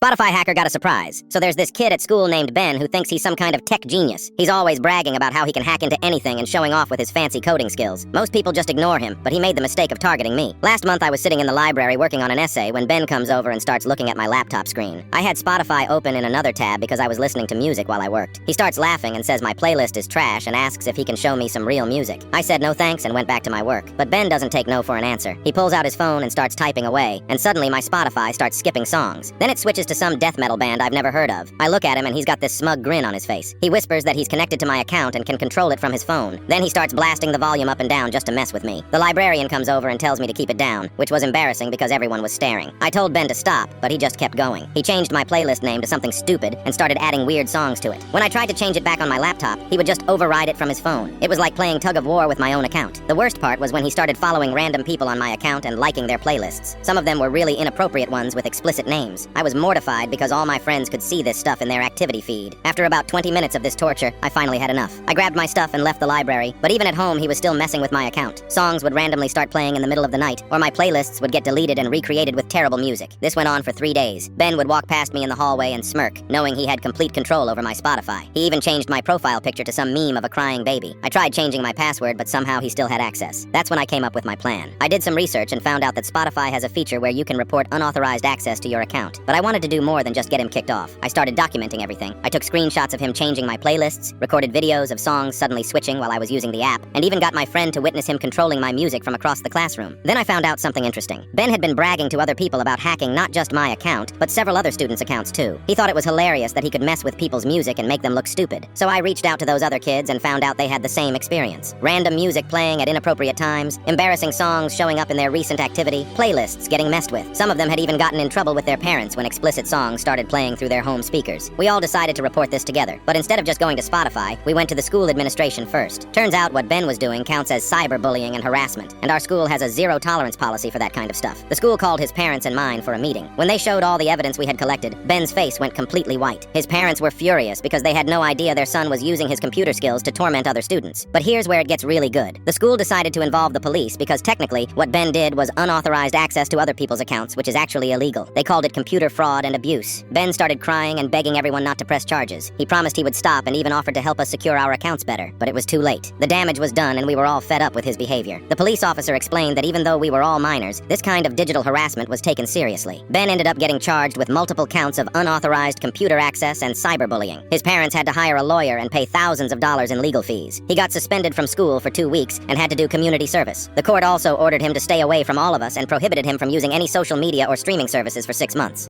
Spotify hacker got a surprise. So there's this kid at school named Ben who thinks he's some kind of tech genius. He's always bragging about how he can hack into anything and showing off with his fancy coding skills. Most people just ignore him, but he made the mistake of targeting me. Last month I was sitting in the library working on an essay when Ben comes over and starts looking at my laptop screen. I had Spotify open in another tab because I was listening to music while I worked. He starts laughing and says my playlist is trash and asks if he can show me some real music. I said no thanks and went back to my work. But Ben doesn't take no for an answer. He pulls out his phone and starts typing away, and suddenly my Spotify starts skipping songs. Then it switches to some death metal band I've never heard of. I look at him and he's got this smug grin on his face. He whispers that he's connected to my account and can control it from his phone. Then he starts blasting the volume up and down just to mess with me. The librarian comes over and tells me to keep it down, which was embarrassing because everyone was staring. I told Ben to stop, but he just kept going. He changed my playlist name to something stupid and started adding weird songs to it. When I tried to change it back on my laptop, he would just override it from his phone. It was like playing tug of war with my own account. The worst part was when he started following random people on my account and liking their playlists. Some of them were really inappropriate ones with explicit names. I was mortified because all my friends could see this stuff in their activity feed. After about 20 minutes of this torture, I finally had enough. I grabbed my stuff and left the library, but even at home he was still messing with my account. Songs would randomly start playing in the middle of the night, or my playlists would get deleted and recreated with terrible music. This went on for 3 days. Ben would walk past me in the hallway and smirk, knowing he had complete control over my Spotify. He even changed my profile picture to some meme of a crying baby. I tried changing my password, but somehow he still had access. That's when I came up with my plan. I did some research and found out that Spotify has a feature where you can report unauthorized access to your account. But I wanted to do more than just get him kicked off. I started documenting everything. I took screenshots of him changing my playlists, recorded videos of songs suddenly switching while I was using the app, and even got my friend to witness him controlling my music from across the classroom. Then I found out something interesting. Ben had been bragging to other people about hacking not just my account, but several other students' accounts too. He thought it was hilarious that he could mess with people's music and make them look stupid. So I reached out to those other kids and found out they had the same experience. Random music playing at inappropriate times, embarrassing songs showing up in their recent activity, playlists getting messed with. Some of them had even gotten in trouble with their parents when explicit songs started playing through their home speakers. We all decided to report this together, but instead of just going to Spotify, we went to the school administration first. Turns out what Ben was doing counts as cyberbullying and harassment, and our school has a zero-tolerance policy for that kind of stuff. The school called his parents and mine for a meeting. When they showed all the evidence we had collected, Ben's face went completely white. His parents were furious because they had no idea their son was using his computer skills to torment other students. But here's where it gets really good. The school decided to involve the police because technically what Ben did was unauthorized access to other people's accounts, which is actually illegal. They called it computer fraud and abuse. Ben started crying and begging everyone not to press charges. He promised he would stop and even offered to help us secure our accounts better, but it was too late. The damage was done and we were all fed up with his behavior. The police officer explained that even though we were all minors, this kind of digital harassment was taken seriously. Ben ended up getting charged with multiple counts of unauthorized computer access and cyberbullying. His parents had to hire a lawyer and pay thousands of dollars in legal fees. He got suspended from school for 2 weeks and had to do community service. The court also ordered him to stay away from all of us and prohibited him from using any social media or streaming services for 6 months.